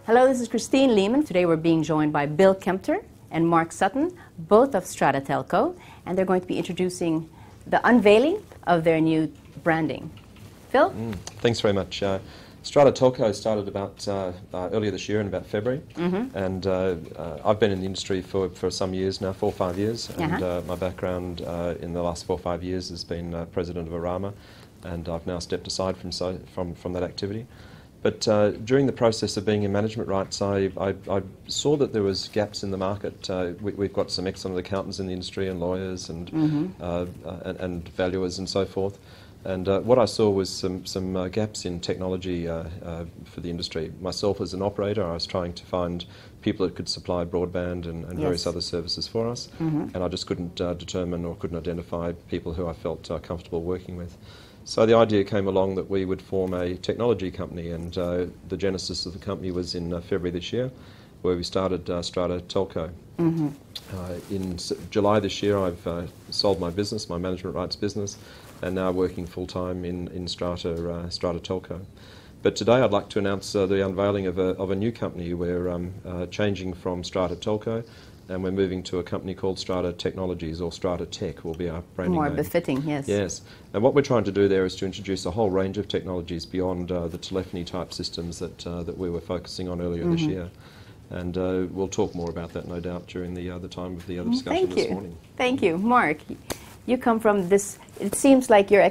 Hello, this is Kristine Lehmann. Today we're being joined by Bill Kemter and Mark Sutton, both of Stratatech, and they're going to be introducing the unveiling of their new branding. Phil? Thanks very much. Stratatech started about earlier this year in about February, and I've been in the industry for some years now, 4 or 5 years, and my background in the last 4 or 5 years has been president of Arama, and I've now stepped aside from that activity. But during the process of being in management rights, I saw that there was gaps in the market. We've got some excellent accountants in the industry and lawyers and valuers and so forth. And what I saw was some gaps in technology for the industry. Myself as an operator, I was trying to find people that could supply broadband and various other services for us, and I just couldn't determine or couldn't identify people who I felt comfortable working with. So the idea came along that we would form a technology company, and the genesis of the company was in February this year, where we started Stratatech. In July this year, I've sold my business, my management rights business, and now working full-time in Stratatech. But today I'd like to announce the unveiling of a new company. We're changing from Stratatech, and we're moving to a company called Strata Technologies, or Stratatech will be our branding name. More befitting, yes. Yes, and what we're trying to do there is to introduce a whole range of technologies beyond the telephony-type systems that we were focusing on earlier this year. And we'll talk more about that, no doubt, during the time of the other discussion this morning. Thank you. Mark, you come from this, it seems like you're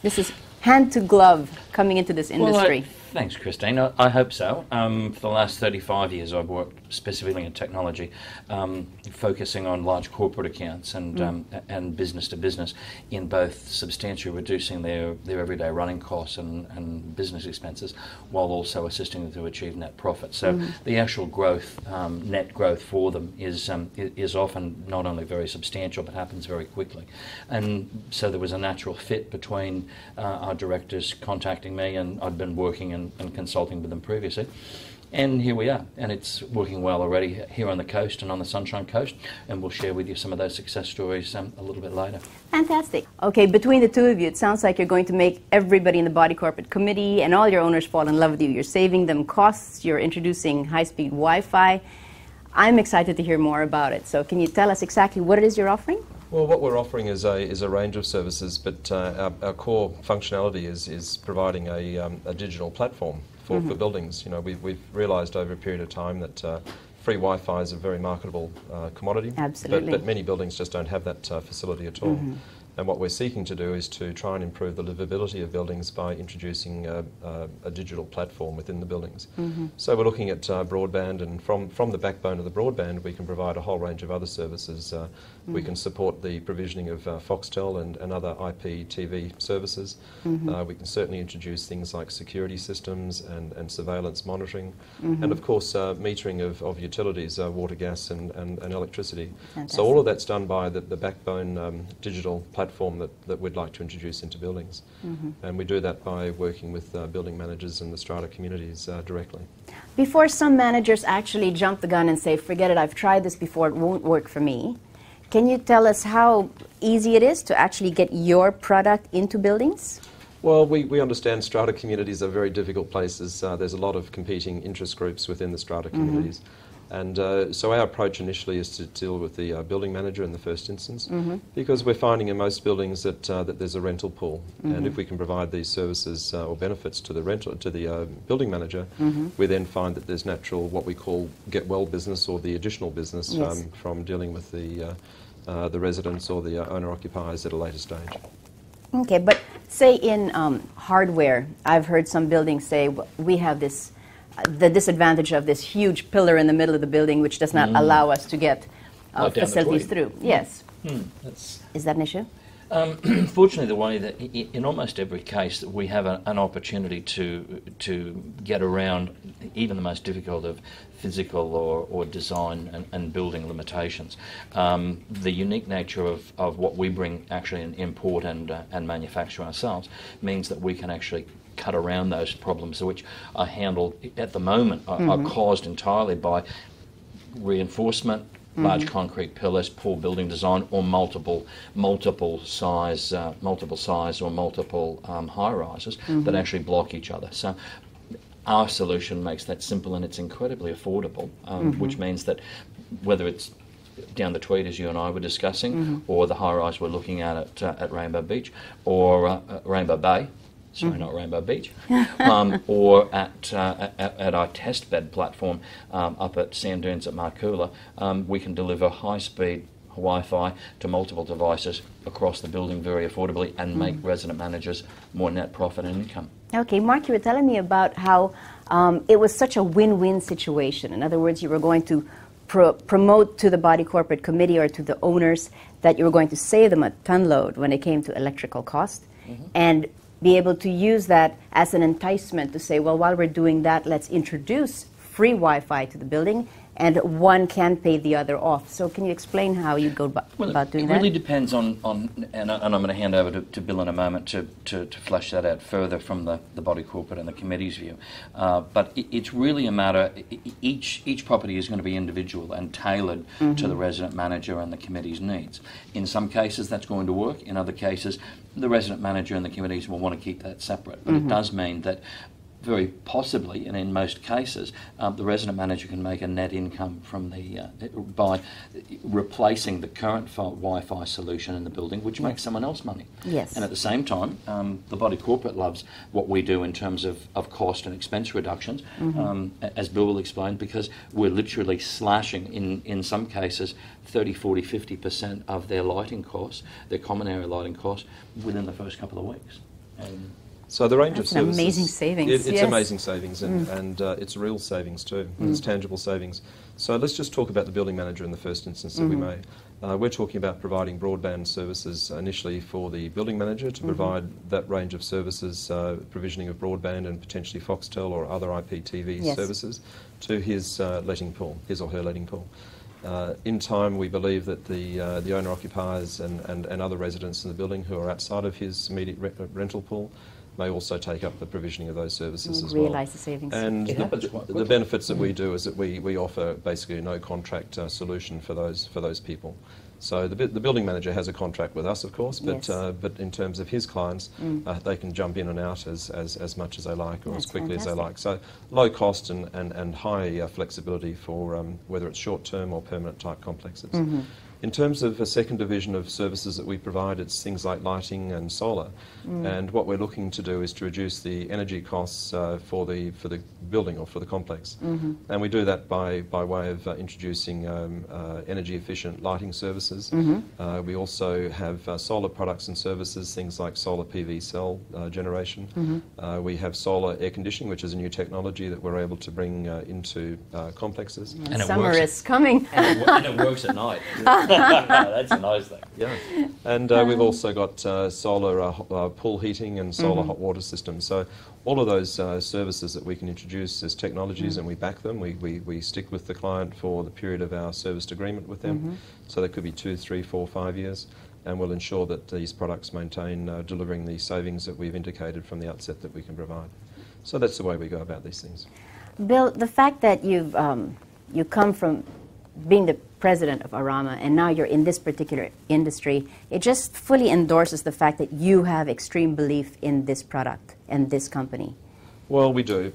this is hand to glove coming into this industry. Well, thanks, Kristine. I hope so. For the last 35 years, I've worked specifically in technology, focusing on large corporate accounts and business to business, in both substantially reducing their everyday running costs and business expenses, while also assisting them to achieve net profit. So the actual growth, net growth for them is often not only very substantial, but happens very quickly. And so there was a natural fit between our directors contacting me, and I'd been working and consulting with them previously. And here we are, and it's working well already here on the coast and on the Sunshine Coast, and we'll share with you some of those success stories a little bit later. Fantastic. Okay, between the two of you, it sounds like you're going to make everybody in the body corporate committee and all your owners fall in love with you. You're saving them costs, you're introducing high-speed Wi-Fi. I'm excited to hear more about it. So can you tell us exactly what it is you're offering? Well, what we're offering is a range of services, but our core functionality is providing a digital platform for buildings. You know, we've realised over a period of time that free Wi-Fi is a very marketable commodity. Absolutely. But many buildings just don't have that facility at all. And what we're seeking to do is to try and improve the livability of buildings by introducing a digital platform within the buildings. So we're looking at broadband, and from the backbone of the broadband we can provide a whole range of other services. We can support the provisioning of Foxtel and other IP TV services. We can certainly introduce things like security systems and surveillance monitoring, and of course metering of utilities, water, gas and electricity. Fantastic. So all of that's done by the backbone digital platform that we'd like to introduce into buildings. And we do that by working with building managers and the strata communities directly. Before some managers actually jump the gun and say, forget it, I've tried this before, it won't work for me, can you tell us how easy it is to actually get your product into buildings? Well, we understand strata communities are very difficult places. There's a lot of competing interest groups within the strata communities. And so our approach initially is to deal with the building manager in the first instance, because we're finding in most buildings that there's a rental pool, and if we can provide these services or benefits to the building manager, we then find that there's natural what we call get well business, or the additional business from dealing with the residents or the owner occupiers at a later stage. Okay, but say in hardware, I've heard some buildings say, well, we have this the disadvantage of this huge pillar in the middle of the building which does not allow us to get facilities through. Yes. Is that an issue? Fortunately, the way that in almost every case that we have an opportunity to get around even the most difficult of physical or design and building limitations. The unique nature of what we bring actually and import and manufacture ourselves means that we can actually cut around those problems, which are handled at the moment are caused entirely by reinforcement, large concrete pillars, poor building design, or multiple size or multiple high rises that actually block each other. So Our solution makes that simple and it's incredibly affordable, which means that whether it's down the Tweed, as you and I were discussing, or the high-rise we're looking at Rainbow Beach, or Rainbow Bay, sorry, not Rainbow Beach, or at our test bed platform up at Sand Dunes at Marcoola, we can deliver high-speed Wi-Fi to multiple devices across the building very affordably and make resident managers more net profit and income. Okay, Mark, you were telling me about how it was such a win-win situation. In other words, you were going to promote to the body corporate committee or to the owners that you were going to save them a ton load when it came to electrical cost, and be able to use that as an enticement to say, well, while we're doing that, let's introduce free Wi-Fi to the building, and one can pay the other off. So can you explain how you go about doing that? It really depends on and I'm going to hand over to Bill in a moment to flesh that out further from the body corporate and the committee's view. But it's really a matter, each property is going to be individual and tailored to the resident manager and the committee's needs. In some cases that's going to work, in other cases the resident manager and the committees will want to keep that separate. But it does mean that very possibly, and in most cases, the resident manager can make a net income from by replacing the current Wi-Fi solution in the building, which makes someone else money. Yes. And at the same time, the body corporate loves what we do in terms of cost and expense reductions, as Bill will explain, because we're literally slashing, in some cases, 30, 40, 50% of their lighting costs, their common area lighting costs, within the first couple of weeks. So the range That's of services, an amazing savings. It's amazing savings, and it's real savings too. It's tangible savings. So let's just talk about the building manager in the first instance that we may. We're talking about providing broadband services initially for the building manager to provide that range of services, provisioning of broadband and potentially Foxtel or other IPTV services to his letting pool, his or her letting pool. In time, we believe that the owner-occupiers and other residents in the building who are outside of his immediate rental pool may also take up the provisioning of those services as well. Realise the savings. And the benefits that we do is that we offer basically a no contract solution for those people. So the building manager has a contract with us, of course, but in terms of his clients, they can jump in and out as much as they like or as quickly as they like. So low cost and high flexibility for whether it's short-term or permanent type complexes. In terms of a second division of services that we provide, it's things like lighting and solar. And what we're looking to do is to reduce the energy costs for the building or for the complex. And we do that by way of introducing energy efficient lighting services. We also have solar products and services, things like solar PV cell generation. We have solar air conditioning, which is a new technology that we're able to bring into complexes. And summer is coming. And it works at night. That's a nice thing. Yeah. And we've also got solar pool heating and solar hot water systems. So all of those services that we can introduce as technologies, and we back them. We stick with the client for the period of our serviced agreement with them. So that could be 2, 3, 4, 5 years. And we'll ensure that these products maintain delivering the savings that we've indicated from the outset that we can provide. So that's the way we go about these things. Bill, the fact that you come from being the president of Arama and now you're in this particular industry, it just fully endorses the fact that you have extreme belief in this product and this company. Well, we do,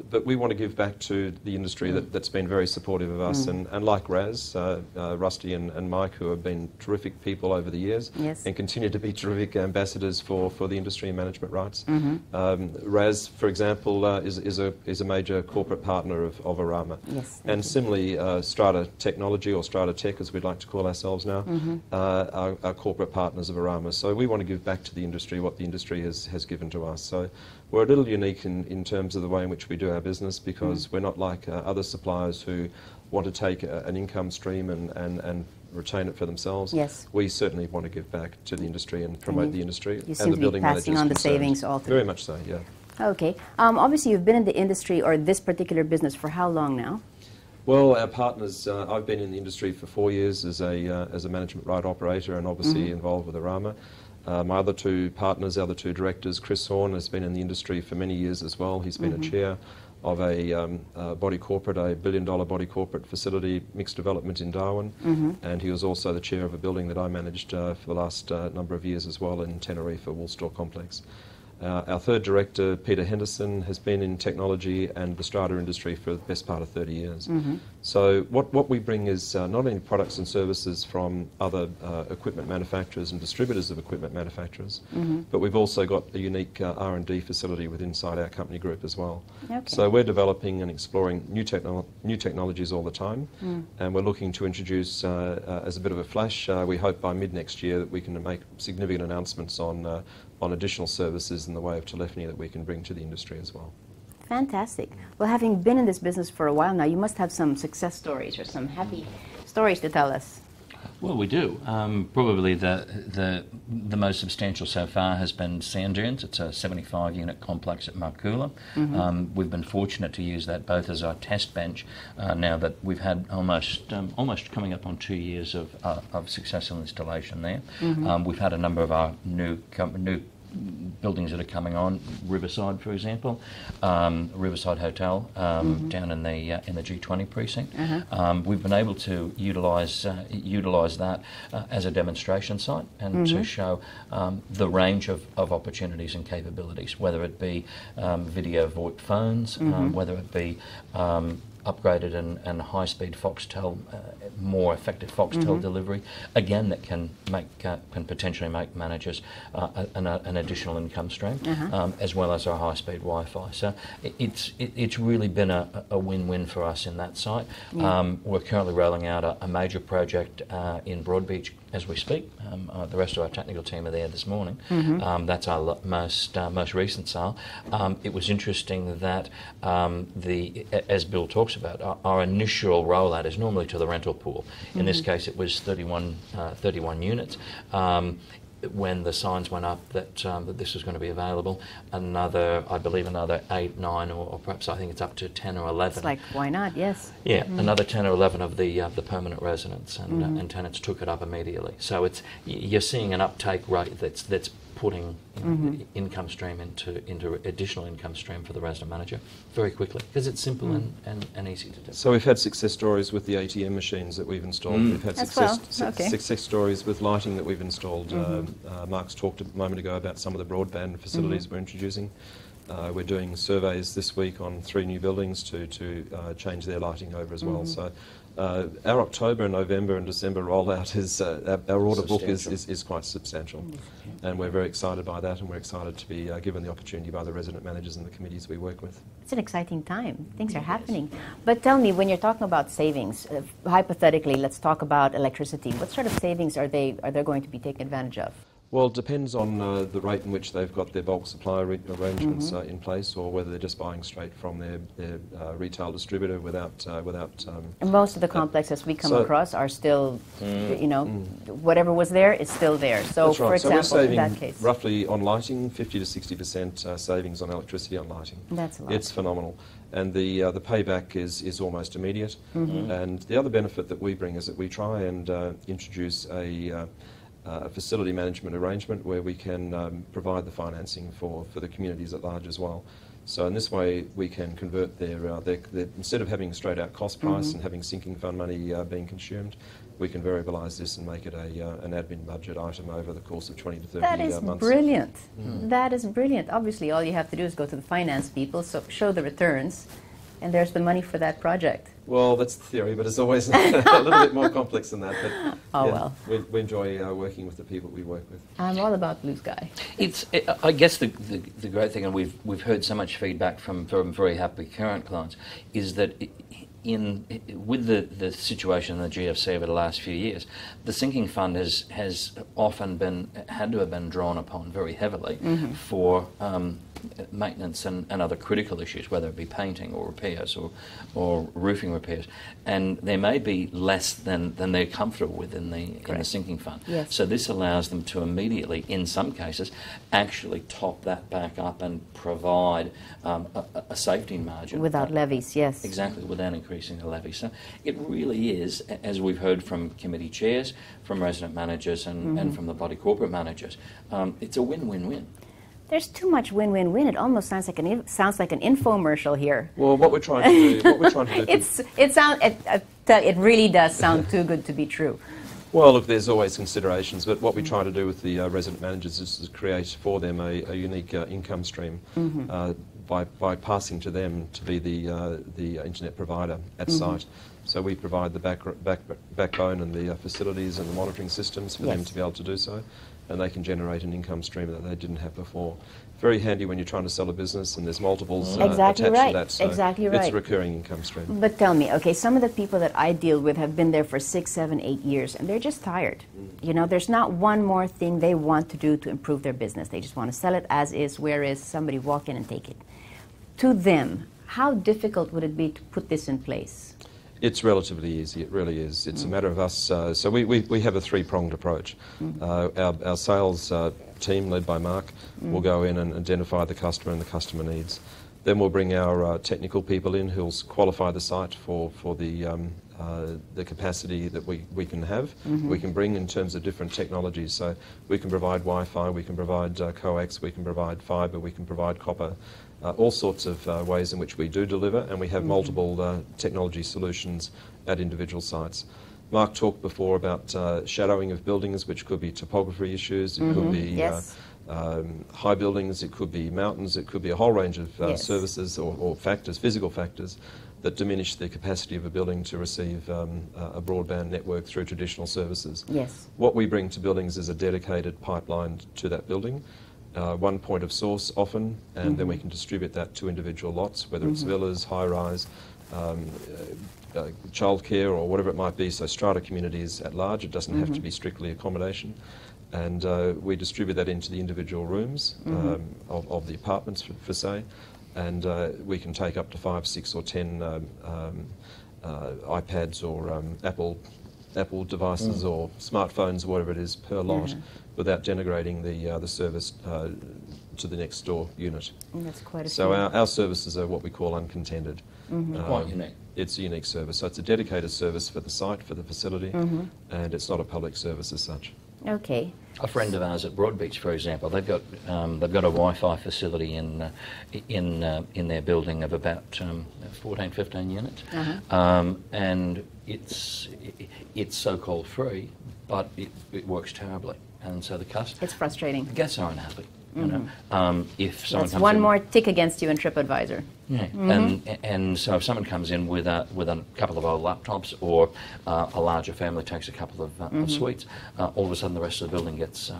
but we want to give back to the industry that's been very supportive of us, and like Raz, Rusty and Mike, who have been terrific people over the years, and continue to be terrific ambassadors for the industry and management rights. Raz, for example, is a major corporate partner of Arama, and similarly, Stratatechnology, or Stratatech as we'd like to call ourselves now, are corporate partners of Arama. So we want to give back to the industry what the industry has given to us. So we're a little unique in terms of the way in which we do our business, because we're not like other suppliers who want to take an income stream and retain it for themselves. We certainly want to give back to the industry and promote the industry. You seem to be passing on the savings all through. Very much so, yeah. Okay. Obviously, you've been in the industry or this particular business for how long now? Well, our partners, I've been in the industry for 4 years as a management right operator and obviously involved with Arama. My other two partners, the other two directors, Chris Horn has been in the industry for many years as well. He's been a chair of a body corporate, a $1 billion body corporate facility, mixed development in Darwin, and he was also the chair of a building that I managed for the last number of years as well in Tenerife, a Woolstore complex. Our third director, Peter Henderson, has been in technology and the strata industry for the best part of 30 years. So what we bring is not only products and services from other equipment manufacturers and distributors of equipment manufacturers, but we've also got a unique R&D facility within inside our company group as well. Okay. So we're developing and exploring new technologies all the time, and we're looking to introduce, as a bit of a flash, we hope by mid next year that we can make significant announcements on additional services in the way of telephony that we can bring to the industry as well. Fantastic. Well, having been in this business for a while now, you must have some success stories or some happy stories to tell us. Well, we do. Probably the most substantial so far has been Sand Dunes. It's a 75-unit complex at Markula. We've been fortunate to use that both as our test bench now that we've had almost coming up on 2 years of successful installation there. We've had a number of our new buildings that are coming on, Riverside, for example, Riverside Hotel down in the G20 precinct. We've been able to utilise that as a demonstration site and to show the range of opportunities and capabilities, whether it be video VoIP phones, whether it be upgraded and high-speed Foxtel, more effective Foxtel delivery, again that can potentially make managers an additional income stream, as well as our high-speed Wi-Fi. So it's really been a win-win for us in that site. We're currently rolling out a major project in Broadbeach as we speak. The rest of our technical team are there this morning. That's our most recent sale. It was interesting that as Bill talks about, our initial rollout is normally to the rental pool. In this case, it was 31 units. When the signs went up that this was going to be available, I believe another 8, 9, or perhaps I think it's up to 10 or 11. It's like, why not? Yes. Yeah, another 10 or 11 of the permanent residents and tenants took it up immediately. So you're seeing an uptake rate that's putting income stream into additional income stream for the resident manager very quickly, because it's simple and easy to do. So we've had success stories with the ATM machines that we've installed. We've had success stories with lighting that we've installed. Mark's talked a moment ago about some of the broadband facilities we're introducing. We're doing surveys this week on 3 new buildings to change their lighting over as well. So our October, November and December rollout is, our order book is quite substantial. And we're very excited by that, and we're excited to be given the opportunity by the resident managers and the committees we work with. It's an exciting time. Things are happening. But tell me, when you're talking about savings, hypothetically, let's talk about electricity. What sort of savings are they going to be taking advantage of? Well, it depends on the rate in which they've got their bulk supply arrangements in place, or whether they're just buying straight from their retail distributor without. And most of the complexes we come across are still, whatever was there is still there. So, that's right. For example, so we're saving in that case, roughly on lighting, 50 to 60% savings on electricity on lighting. That's a lot. It's phenomenal. And the payback is almost immediate. And the other benefit that we bring is that we try and introduce a facility management arrangement where we can provide the financing for the communities at large as well. So in this way we can convert their instead of having straight out cost price and having sinking fund money being consumed, we can variabilise this and make it an admin budget item over the course of 20 to 30 months. That is brilliant. That is brilliant. Obviously all you have to do is go to the finance people, so show the returns, and there's the money for that project. Well, that's the theory, but it's always a little bit more complex than that. But we enjoy working with the people we work with. I'm all about blue sky. I guess the great thing, and we've heard so much feedback from very happy current clients, is that with the situation in the GFC over the last few years, the sinking fund has often had to have been drawn upon very heavily for maintenance and other critical issues, whether it be painting or repairs or roofing repairs, and there may be less than they're comfortable with in the sinking fund. Yes. So this allows them to immediately, in some cases, actually top that back up and provide a safety margin. Without levies, yes. Exactly, without increasing the levy. So it really is, as we've heard from committee chairs, from resident managers and from the body corporate managers, it's a win-win-win. There's too much win-win-win. It almost sounds like an infomercial here. Well, what we're trying to do, it really does sound too good to be true. Well, look, there's always considerations, but what we try to do with the resident managers is to create for them a unique income stream by passing to them to be the internet provider at site. So we provide the backbone and the facilities and the monitoring systems for them to be able to do so, and they can generate an income stream that they didn't have before. Very handy when you're trying to sell a business and there's multiples attached to that. So it's a recurring income stream. But tell me, okay, some of the people that I deal with have been there for 6, 7, 8 years, and they're just tired. You know, there's not one more thing they want to do to improve their business. They just want to sell it as is, where is, somebody walk in and take it. To them, how difficult would it be to put this in place? It's relatively easy, it really is. It's a matter of us, so we have a three-pronged approach. Our sales team, led by Mark, will go in and identify the customer and the customer needs. Then we'll bring our technical people in who'll qualify the site for the capacity that we can have. We can bring in terms of different technologies, so we can provide Wi-Fi, we can provide coax, we can provide fibre, we can provide copper. All sorts of ways in which we do deliver, and we have multiple technology solutions at individual sites. Mark talked before about shadowing of buildings, which could be topography issues, it could be high buildings, it could be mountains, it could be a whole range of services or factors, physical factors, that diminish the capacity of a building to receive a broadband network through traditional services. What we bring to buildings is a dedicated pipeline to that building. One point of source often, and then we can distribute that to individual lots, whether it's villas, high-rise, childcare or whatever it might be, so strata communities at large. It doesn't have to be strictly accommodation. And we distribute that into the individual rooms of the apartments, for say, and we can take up to 5, 6 or 10 iPads or Apple devices or smartphones, whatever it is, per lot, without denigrating the service to the next door unit. That's quite a So our services are what we call uncontended. Quite unique. It's a unique service. So it's a dedicated service for the site, for the facility, and it's not a public service as such. Okay. A friend of ours at Broadbeach, for example, they've got a Wi-Fi facility in their building of about 14, 15 units, and it's so-called free, but it works terribly, and so it's frustrating. The guests are unhappy. You know, if someone That's comes one in, more tick against you in TripAdvisor. and so if someone comes in with a couple of old laptops, or a larger family takes a couple of suites, all of a sudden the rest of the building gets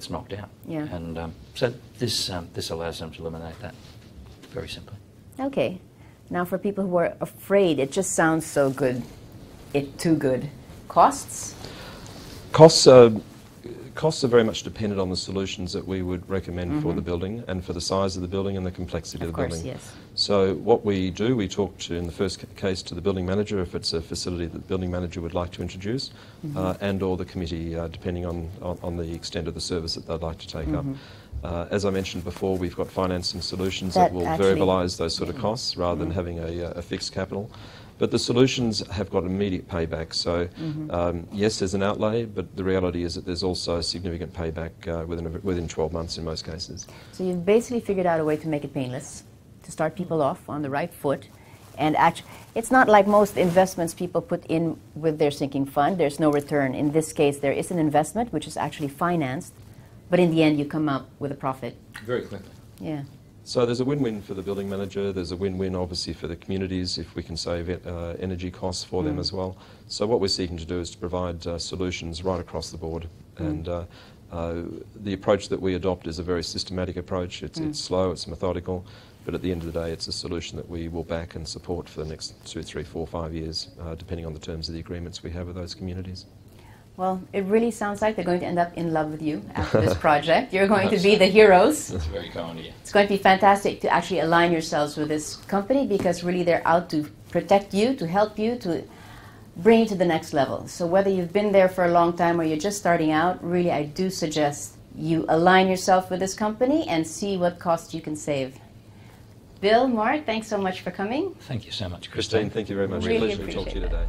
knocked out. And so this allows them to eliminate that very simply. Okay. Now for people who are afraid, it just sounds so good, too good. Costs? Costs are very much dependent on the solutions that we would recommend for the building and for the size of the building and the complexity of the building. Yes. So what we do, we talk to, in the first case, to the building manager if it's a facility that the building manager would like to introduce, and or the committee, depending on the extent of the service that they'd like to take up. As I mentioned before, we've got financing solutions that will variabilise those sort of costs rather than having a fixed capital. But the solutions have got immediate payback. So yes, there's an outlay, but the reality is that there's also a significant payback within 12 months in most cases. So you've basically figured out a way to make it painless, to start people off on the right foot. And actually, it's not like most investments people put in with their sinking fund. There's no return. In this case, there is an investment which is actually financed, but in the end, you come up with a profit. Very quickly. Yeah. So there's a win-win for the building manager, there's a win-win obviously for the communities if we can save energy costs for them as well. So what we're seeking to do is to provide solutions right across the board, and the approach that we adopt is a very systematic approach. It's slow, it's methodical, but at the end of the day it's a solution that we will back and support for the next 2, 3, 4, 5 years, depending on the terms of the agreements we have with those communities. Well, it really sounds like they're going to end up in love with you after this project. You're going to be the heroes. That's very kind of you. It's going to be fantastic to actually align yourselves with this company, because really they're out to protect you, to help you, to bring you to the next level. So whether you've been there for a long time or you're just starting out, really I do suggest you align yourself with this company and see what costs you can save. Bill, Mark, thanks so much for coming. Thank you so much, Kristine, thank you very much. Really Pleasure to talk to you today.